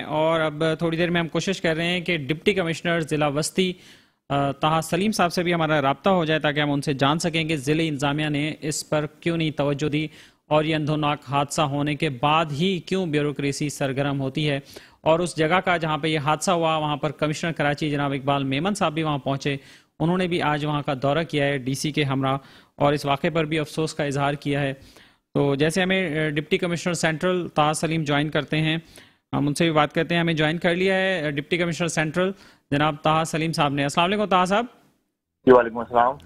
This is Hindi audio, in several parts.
और अब थोड़ी देर में हम कोशिश कर रहे हैं कि डिप्टी कमिश्नर ज़िला वस्ती ताहा सलीम साहब से भी हमारा राब्ता हो जाए ताकि हम उनसे जान सकें कि ज़िले इंतज़ामिया ने इस पर क्यों नहीं तवज्जो दी और ये अंधोनाक हादसा होने के बाद ही क्यों ब्यूरोक्रेसी सरगर्म होती है। और उस जगह का जहाँ पर यह हादसा हुआ वहाँ पर कमिश्नर कराची जनाब इकबाल मेमन साहब भी वहाँ पहुँचे। उन्होंने भी आज वहाँ का दौरा किया है DC के हमरा और इस वाक़े पर भी अफसोस का इजहार किया है। तो जैसे हमें डिप्टी कमिश्नर सेंट्रल ताहा सलीम ज्वाइन करते हैं, हम उनसे भी बात करते हैं। हमें ज्वाइन कर लिया है डिप्टी कमिश्नर सेंट्रल जनाब ताहा सलीम साहब ने। अस्सलाम वालेकुम ताहा साहब। जी वालेकुम अस्सलाम।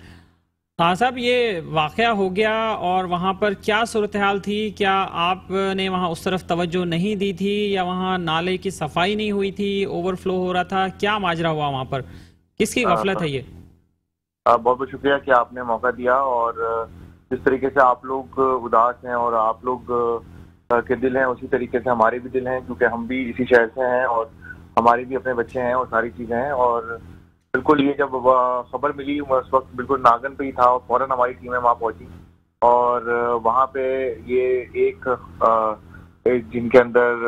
ताहा साहब, ये वाक़या हो गया और वहाँ पर क्या सूरत हाल थी? क्या आपने वहाँ उस तरफ तवज्जो नहीं दी थी या वहाँ नाले की सफाई नहीं हुई थी, ओवरफ्लो हो रहा था? क्या माजरा हुआ वहाँ पर, किसकी गफलत है ये? बहुत बहुत शुक्रिया कि आपने मौका दिया। और जिस तरीके से आप लोग उदास हैं और आप लोग के दिल हैं उसी तरीके से हमारे भी दिल हैं, क्योंकि हम भी इसी शहर से हैं और हमारे भी अपने बच्चे हैं और सारी चीज़ें हैं। और बिल्कुल ये जब खबर मिली उस वक्त बिल्कुल नागन पे ही था और फौरन हमारी टीमें वहाँ पहुँची और वहाँ पे ये एक जिनके अंदर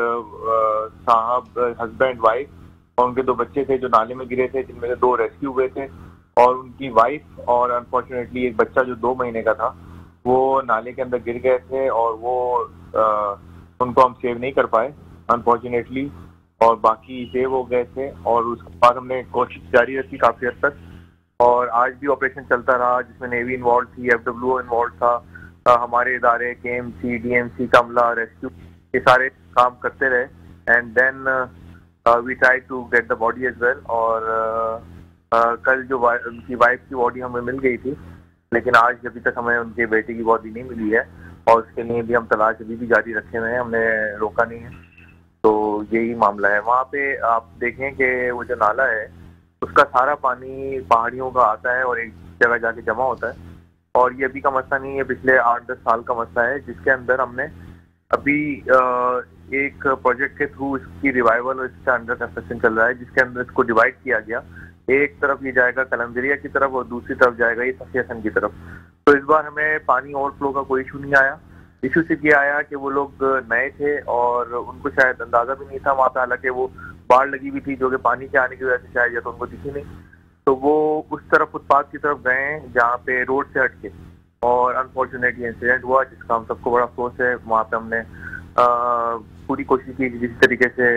साहब हस्बैंड वाइफ और उनके 2 बच्चे थे जो नाले में गिरे थे, जिनमें से 2 रेस्क्यू हुए थे और उनकी वाइफ और अनफॉर्चुनेटली एक बच्चा जो 2 महीने का था वो नाले के अंदर गिर गए थे और वो उनको हम सेव नहीं कर पाए अनफॉर्चुनेटली, और बाकी सेव हो गए थे। और उसके बाद हमने कोशिश जारी रखी काफ़ी हद तक और आज भी ऑपरेशन चलता रहा जिसमें नेवी इन्वॉल्व थी, FWO इन्वॉल्व था, हमारे इदारे KMC, DMC, कमला, रेस्क्यू, ये सारे काम करते रहे। And then we try to get the body as well. और कल जो उनकी वाइफ की बॉडी हमें मिल गई थी, लेकिन आज अभी तक हमें उनके बेटे की बॉडी नहीं मिली है और उसके लिए भी हम तलाश अभी भी जारी रखे हुए हैं, हमने रोका नहीं है। तो यही मामला है। वहाँ पे आप देखें कि वो जो नाला है उसका सारा पानी पहाड़ियों का आता है और एक जगह जाके जमा होता है और ये अभी का मसला नहीं है, पिछले 8-10 साल का मसला है, जिसके अंदर हमने अभी एक प्रोजेक्ट के थ्रू इसकी रिवाइवल और इसका अंडर कंस्ट्रक्शन चल रहा है, जिसके अंदर इसको डिवाइड किया गया। एक तरफ ये जाएगा कलमदरिया की तरफ और दूसरी तरफ जाएगा ये सफी हसन की तरफ। तो इस बार हमें पानी ओवरफ्लो का कोई इशू नहीं आया। इशू सिर्फ ये आया कि वो लोग नए थे और उनको शायद अंदाजा भी नहीं था वहाँ पे, हालांकि वो बाढ़ लगी हुई थी जो कि पानी के आने की वजह से शायद या तो उनको दिखी नहीं, तो वो उस तरफ फुटपाथ की तरफ गए जहाँ पे रोड से हटके, और अनफॉर्चुनेटली इंसिडेंट हुआ जिसका हम सबको बड़ा अफसोस है। वहाँ पे हमने पूरी कोशिश की जिस तरीके से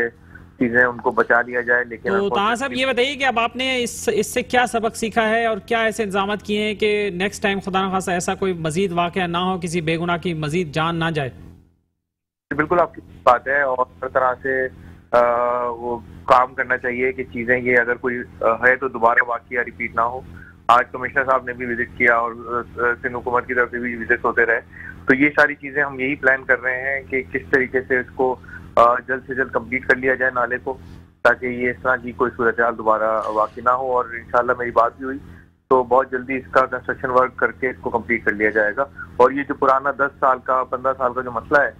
चीजें उनको बचा लिया जाए, लेकिन तो ताहा साहब ये बताइए कि अब आपने इससे क्या सबक सीखा है और क्या ऐसे इंतजाम किए हैं कि नेक्स्ट टाइम खुदा न खासा ऐसा कोई मजीद वाकया ना हो, किसी बेगुनाह की मजीद जान ना जाए? बिल्कुल आपकी बात है और हर तरह से वो काम करना चाहिए कि चीजें ये अगर कोई है तो दोबारा वाकया रिपीट ना हो। आज कमिश्नर साहब ने भी विजिट किया और सिंध हुकूमत की तरफ से भी विजिट होते रहे, तो ये सारी चीजें हम यही प्लान कर रहे हैं कि किस तरीके से इसको जल्द से जल्द कंप्लीट कर लिया जाए नाले को, ताकि ये इस तरह की कोई सूरत हाल दोबारा वाकई ना हो। और इंशाल्लाह मेरी बात भी हुई तो बहुत जल्दी इसका कंस्ट्रक्शन वर्क करके इसको कंप्लीट कर लिया जाएगा। और ये जो पुराना 10 साल का 15 साल का जो मसला है,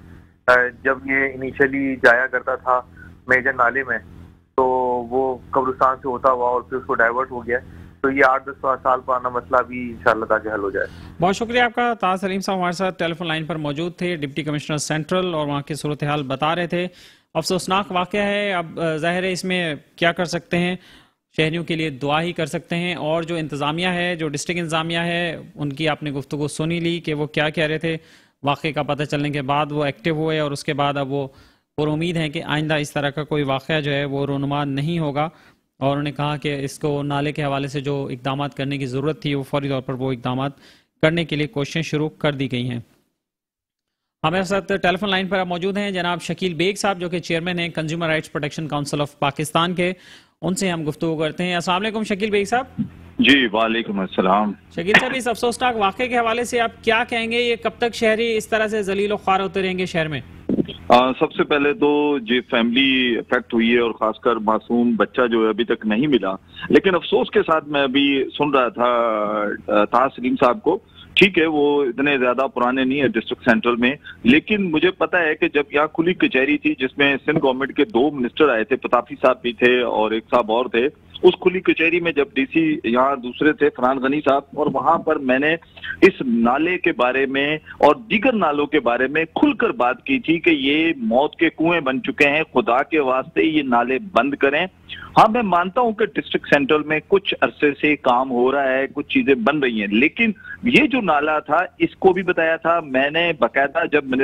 जब ये इनिशियली जाया करता था मेजर नाले में तो वो कब्रिस्तान से होता हुआ और फिर उसको डाइवर्ट हो गया, तो ये 8-10 साल पुराना मसला भी इंशाल्लाह ताकि हल हो जाए। बहुत शुक्रिया आपका। ताहा सलीम साहब हमारे साथ टेलीफोन लाइन पर मौजूद थे, डिप्टी कमिश्नर सेंट्रल, और वहाँ की सूरत हाल बता रहे थे। अफसोसनाक वाक़या है। अब ज़ाहिर है इसमें क्या कर सकते हैं, शहरियों के लिए दुआ ही कर सकते हैं। और जो इंतज़ामिया है, जो डिस्ट्रिक्ट इंतज़ामिया है, उनकी आपने गुफ्तगू सुनी ली कि वो क्या कह रहे थे। वाक़े का पता चलने के बाद वो एक्टिव हुए और उसके बाद अब वो और उम्मीद है कि आइंदा इस तरह का कोई वाक़या जो है वो रोनुमा नहीं होगा। और उन्होंने कहा कि इसको नाले के हवाले से जो इक़दामात करने की ज़रूरत थी वो फौरी तौर पर वो इक़दामात करने के लिए कोशिशें शुरू कर दी गई हैं। हमारे साथ टेलीफोन लाइन पर आप मौजूद हैं जनाब शकील बेग साहब, जो कि चेयरमैन हैं consumer rights protection council of Pakistan के। उनसे हम गुफ्तगू करते हैं। अस्सलाम वालेकुम शकील बेग साहब। जी वालेकुम अस्सलाम। शकील साहब, इस अफसोसनाक वाक़े के हवाले से आप क्या कहेंगे? ये कब तक शहरी इस तरह से जलील और ख्वार होते रहेंगे शहर में? सबसे पहले तो जो फैमिली इफेक्ट हुई है और खासकर मासूम बच्चा जो है अभी तक नहीं मिला, लेकिन अफसोस के साथ मैं अभी सुन रहा था ताहा सलीम साहब को। ठीक है, वो इतने ज्यादा पुराने नहीं है डिस्ट्रिक्ट सेंट्रल में, लेकिन मुझे पता है कि जब यहाँ खुली कचहरी थी जिसमें सिंध गवर्नमेंट के 2 मिनिस्टर आए थे, पताफी साहब भी थे और एक साहब और थे, उस खुली कचहरी में जब डीसी यहाँ दूसरे थे फरहान गनी साहब, और वहां पर मैंने इस नाले के बारे में और दीगर नालों के बारे में खुलकर बात की थी कि ये मौत के कुएं बन चुके हैं, खुदा के वास्ते ये नाले बंद करें। हाँ, मैं मानता हूं कि डिस्ट्रिक्ट सेंट्रल में कुछ अरसे से काम हो रहा है, कुछ चीजें बन रही हैं, लेकिन ये जो नाला था इसको भी बताया था मैंने बाकायदा। जब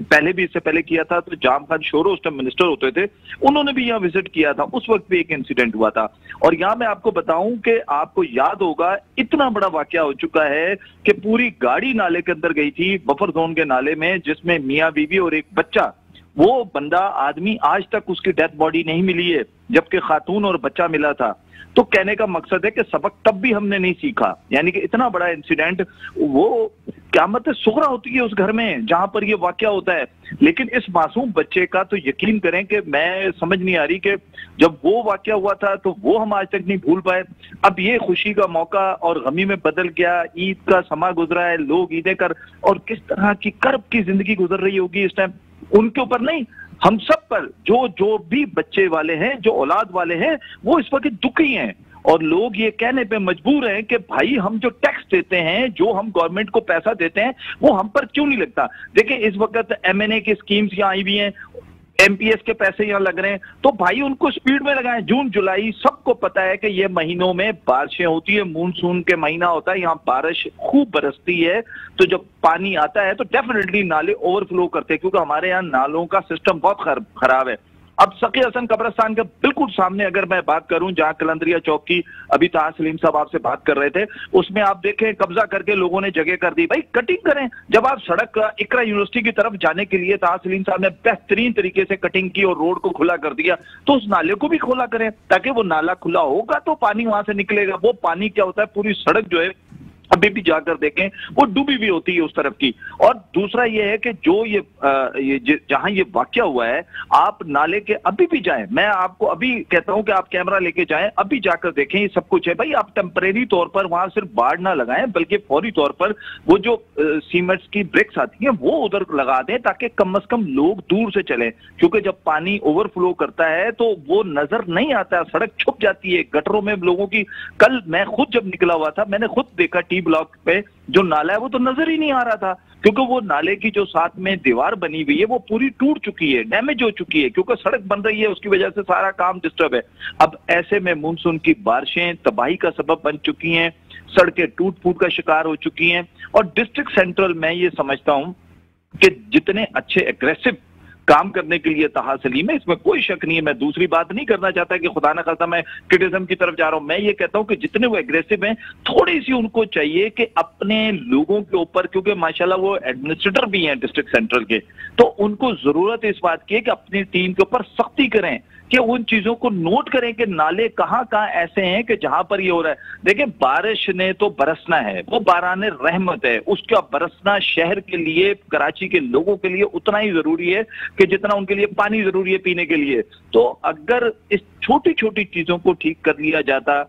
पहले भी इससे पहले किया था तो जाम खान शोरो उस टाइम मिनिस्टर होते थे, उन्होंने भी यहाँ विजिट किया था, उस वक्त भी एक इंसिडेंट हुआ था। और यहाँ मैं आपको बताऊं कि आपको याद होगा इतना बड़ा वाकया हो चुका है कि पूरी गाड़ी नाले के अंदर गई थी, बफर जोन के नाले में, जिसमें मियाँ बीवी और एक बच्चा, वो बंदा आदमी आज तक उसकी डेथ बॉडी नहीं मिली है, जबकि खातून और बच्चा मिला था। तो कहने का मकसद है कि सबक तब भी हमने नहीं सीखा, यानी कि इतना बड़ा इंसिडेंट, वो क़यामत सुगरा होती है उस घर में जहां पर ये वाकया होता है। लेकिन इस मासूम बच्चे का तो यकीन करें कि मैं समझ नहीं आ रही कि जब वो वाकया हुआ था तो वो हम आज तक नहीं भूल पाए। अब ये खुशी का मौका और गमी में बदल गया, ईद का समा गुजरा है, लोग ईदें कर, और किस तरह की कर्ब की जिंदगी गुजर रही होगी इस टाइम, उनके ऊपर नहीं, हम सब पर, जो भी बच्चे वाले हैं, जो औलाद वाले हैं, वो इस वक्त दुखी हैं। और लोग ये कहने पे मजबूर हैं कि भाई हम जो टैक्स देते हैं, जो हम गवर्नमेंट को पैसा देते हैं, वो हम पर क्यों नहीं लगता। देखिए इस वक्त एमएनए की स्कीम्स यहाँ आई हुई हैं, एमपीएस के पैसे यहाँ लग रहे हैं, तो भाई उनको स्पीड में लगाएं। जून जुलाई सबको पता है कि ये महीनों में बारिशें होती है, मानसून के महीना होता है, यहाँ बारिश खूब बरसती है, तो जब पानी आता है तो डेफिनेटली नाले ओवरफ्लो करते हैं, क्योंकि हमारे यहाँ नालों का सिस्टम बहुत खराब है। अब सकी हसन कब्रिस्तान के बिल्कुल सामने अगर मैं बात करूं, जहां कलंदरिया चौक की अभी ताज सलीम साहब आपसे बात कर रहे थे, उसमें आप देखें कब्जा करके लोगों ने जगह कर दी। भाई कटिंग करें, जब आप सड़क इकरा यूनिवर्सिटी की तरफ जाने के लिए ताज सलीम साहब ने बेहतरीन तरीके से कटिंग की और रोड को खुला कर दिया, तो उस नाले को भी खोला करें, ताकि वो नाला खुला होगा तो पानी वहां से निकलेगा। वो पानी क्या होता है, पूरी सड़क जो है अभी भी जाकर देखें वो डूबी हुई होती है उस तरफ की। और दूसरा ये है कि जो ये जहां ये वाकया हुआ है, आप नाले के अभी भी जाएं, मैं आपको अभी कहता हूं कि आप कैमरा लेके जाएं, अभी जाकर देखें, ये सब कुछ है। भाई आप टेम्परेरी तौर पर वहां सिर्फ बाढ़ ना लगाएं, बल्कि फौरी तौर पर वो जो सीमेंट्स की ब्रिक्स आती हैं वो उधर लगा दें, ताकि कम से कम लोग दूर से चलें, क्योंकि जब पानी ओवरफ्लो करता है तो वो नजर नहीं आता, सड़क छुप जाती है गटरों में लोगों की। कल मैं खुद जब निकला हुआ था, मैंने खुद देखा टी ब्लॉक पे जो नाला है वो तो नजर ही नहीं आ रहा था, क्योंकि वो नाले की जो साथ में दीवार बनी हुई है वो पूरी टूट चुकी है, डैमेज हो चुकी है, क्योंकि सड़क बन रही है, उसकी वजह से सारा काम डिस्टर्ब है। अब ऐसे में मानसून की बारिशें तबाही का सबब बन चुकी हैं, सड़कें टूट फूट का शिकार हो चुकी हैं। और डिस्ट्रिक्ट सेंट्रल मैं ये समझता हूं कि जितने अच्छे एग्रेसिव काम करने के लिए ताहा सलीम है, इसमें कोई शक नहीं है। मैं दूसरी बात नहीं करना चाहता कि खुदा ना खास्ता मैं क्रिटिसिज्म की तरफ जा रहा हूं, मैं ये कहता हूं कि जितने वो एग्रेसिव हैं, थोड़ी सी उनको चाहिए कि अपने लोगों के ऊपर, क्योंकि माशाल्लाह वो एडमिनिस्ट्रेटर भी हैं डिस्ट्रिक्ट सेंट्रल के, तो उनको जरूरत इस बात की है कि अपनी टीम के ऊपर सख्ती करें, कि उन चीजों को नोट करें कि नाले कहां कहां ऐसे हैं कि जहां पर ये हो रहा है। देखिए बारिश ने तो बरसना है, वो बाराने रहमत है, उसका बरसना शहर के लिए, कराची के लोगों के लिए उतना ही जरूरी है कि जितना उनके लिए पानी जरूरी है पीने के लिए। तो अगर इस छोटी छोटी चीजों को ठीक कर लिया जाता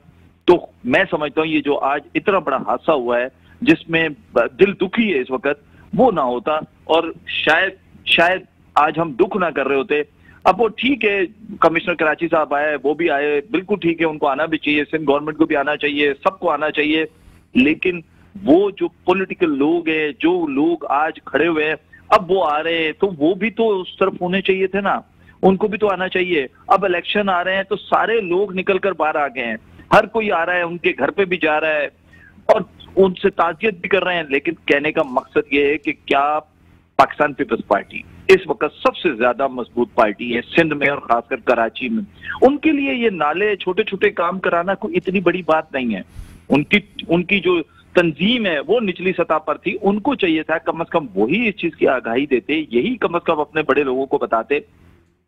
तो मैं समझता हूं ये जो आज इतना बड़ा हादसा हुआ है जिसमें दिल दुखी है इस वक्त, वो ना होता, और शायद आज हम दुख ना कर रहे होते। अब वो ठीक है, कमिश्नर कराची साहब आए, वो भी आए, बिल्कुल ठीक है, उनको आना भी चाहिए, सिंध गवर्नमेंट को भी आना चाहिए, सबको आना चाहिए, लेकिन वो जो पॉलिटिकल लोग हैं, जो लोग आज खड़े हुए हैं, अब वो आ रहे हैं तो वो भी तो उस तरफ होने चाहिए थे ना, उनको भी तो आना चाहिए। अब इलेक्शन आ रहे हैं तो सारे लोग निकल कर बाहर आ गए हैं, हर कोई आ रहा है, उनके घर पे भी जा रहा है और उनसे ताज़ियत भी कर रहे हैं, लेकिन कहने का मकसद ये है कि क्या पाकिस्तान पीपल्स पार्टी इस वक्त सबसे ज्यादा मजबूत पार्टी है सिंध में और खासकर कराची में, उनके लिए ये नाले छोटे छोटे काम कराना कोई इतनी बड़ी बात नहीं है। उनकी जो तंजीम है वो निचली सतह पर थी, उनको चाहिए था कम से कम वही इस चीज की आगाही देते, यही कम से कम अपने बड़े लोगों को बताते।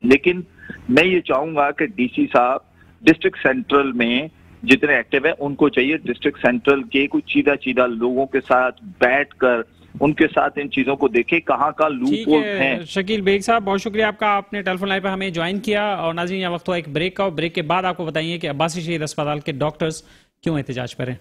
लेकिन मैं ये चाहूंगा कि डीसी साहब डिस्ट्रिक्ट सेंट्रल में जितने एक्टिव है उनको चाहिए डिस्ट्रिक्ट सेंट्रल के कुछ सीधा लोगों के साथ बैठकर उनके साथ इन चीजों को देखें कहाँ का लूप होल हैं। शकील बेग साहब बहुत शुक्रिया आपका, आपने टेलीफोन लाइन पर हमें ज्वाइन किया। और नाज़रीन यहाँ वक्त हुआ एक ब्रेक का, ब्रेक के बाद आपको बताइए कि अब्बासी शहीद अस्पताल के डॉक्टर्स क्यों एहतजाज पर हैं।